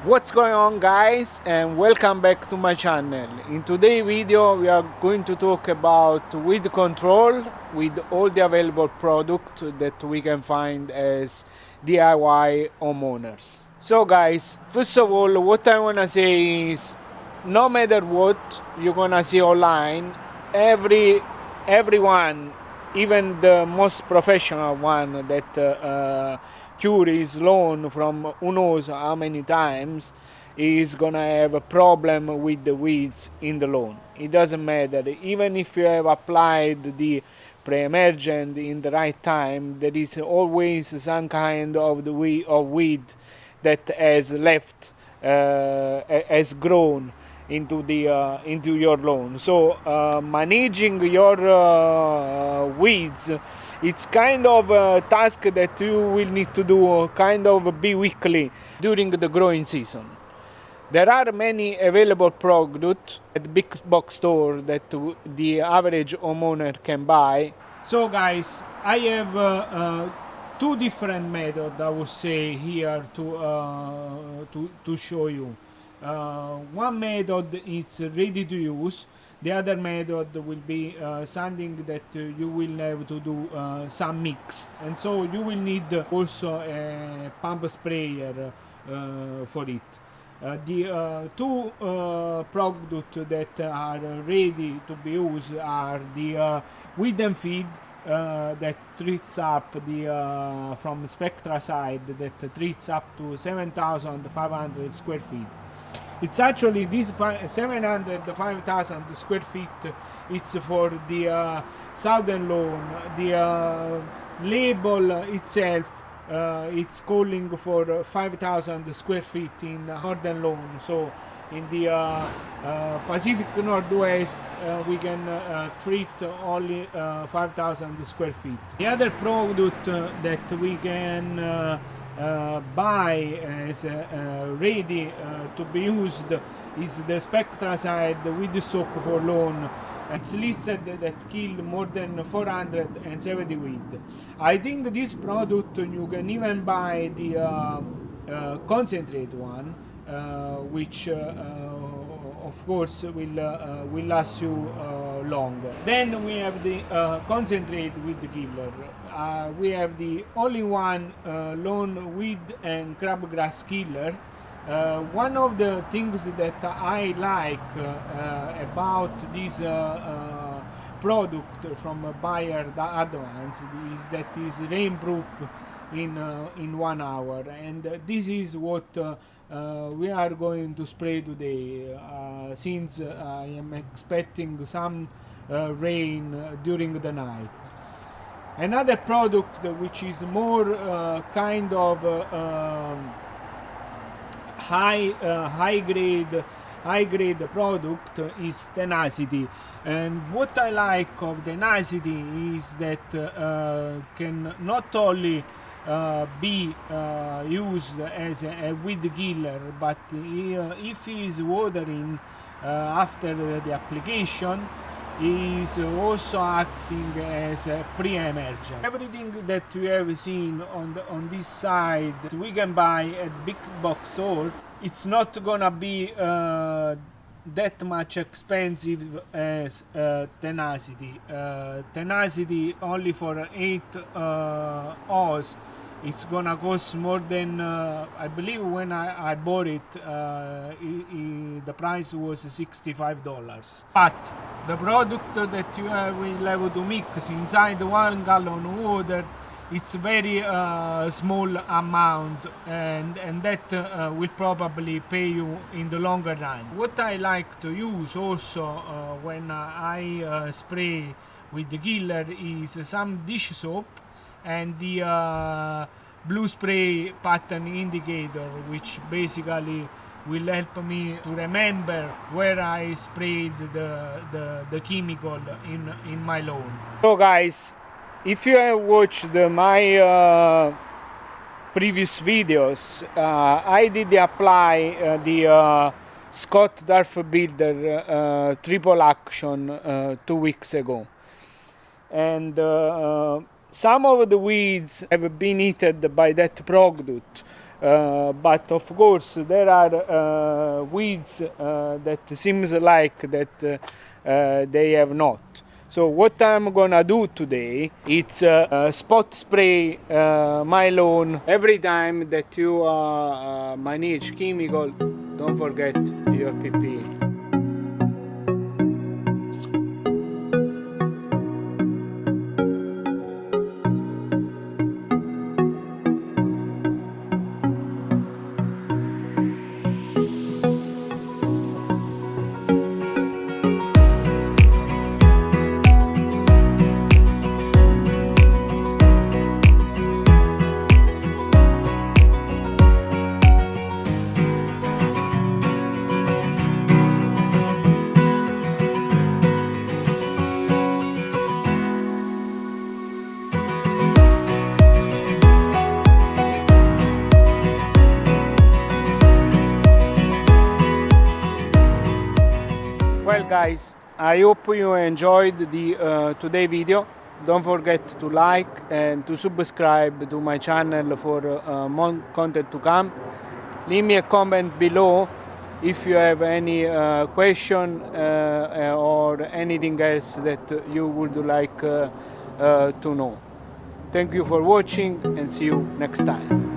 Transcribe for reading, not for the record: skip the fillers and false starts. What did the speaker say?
What's going on, guys, and welcome back to my channel. In today's video we are going to talk about weed control with all the available products that we can find as DIY homeowners. So guys, first of all, what I want to say is no matter what you're gonna see online, everyone, even the most professional one that cure his lawn from who knows how many times, is gonna have a problem with the weeds in the lawn. It doesn't matter, even if you have applied the pre-emergent in the right time, there is always some kind of the weed that has left, has grown into your lawn. So managing your weeds, it's kind of a task that you will need to do kind of bi-weekly during the growing season. There are many available products at big box store that the average homeowner can buy. So guys, I have two different methods, I would say, here to show you. One method is ready to use. The other method will be something that you will have to do some mix, and so you will need also a pump sprayer for it. The two products that are ready to be used are the weed and feed that treats up the from Spectra side, that treats up to 7,500 square feet. It's actually this 705,000 square feet. It's for the southern lawn. The label itself, it's calling for 5,000 square feet in northern lawn. So in the Pacific Northwest, we can treat only 5,000 square feet. The other product that we can buy as ready to be used is the Spectra side with the soap for lawn. It's listed that kill more than 470 weed. I think this product you can even buy the concentrate one, which of course will last you longer. Then we have the concentrate weed killer. We have the only one lawn weed and crabgrass killer. One of the things that I like about this product from Bayer Advance is that is rainproof in 1 hour, and this is what we are going to spray today, since I am expecting some rain during the night. Another product which is more kind of high grade product is Tenacity. And what I like of Tenacity is that can not only be used as a weed killer, but if it is watering after the application, is also acting as a pre-emergent. Everything that we have seen on this side we can buy at big box store. It's not gonna be that much expensive as Tenacity. Tenacity only for 8 Oz. It's gonna cost more than I believe when I bought it, the price was $65. But the product that you will have to mix inside 1 gallon of water, it's very small amount, and that will probably pay you in the longer run. What I like to use also when I spray with the killer is some dish soap and the blue spray pattern indicator, which basically will help me to remember where I sprayed the chemical in my lawn. So guys, if you have watched my previous videos, I did apply the Scott Turf Builder triple action 2 weeks ago, and some of the weeds have been eaten by that product, But of course there are weeds that seems like that they have not. So what I'm gonna do today, it's spot spray my lawn every time that you manage chemical. Don't forget your PPE. Well guys, I hope you enjoyed the today video. Don't forget to like and to subscribe to my channel for more content to come. Leave me a comment below if you have any question or anything else that you would like to know. Thank you for watching and see you next time.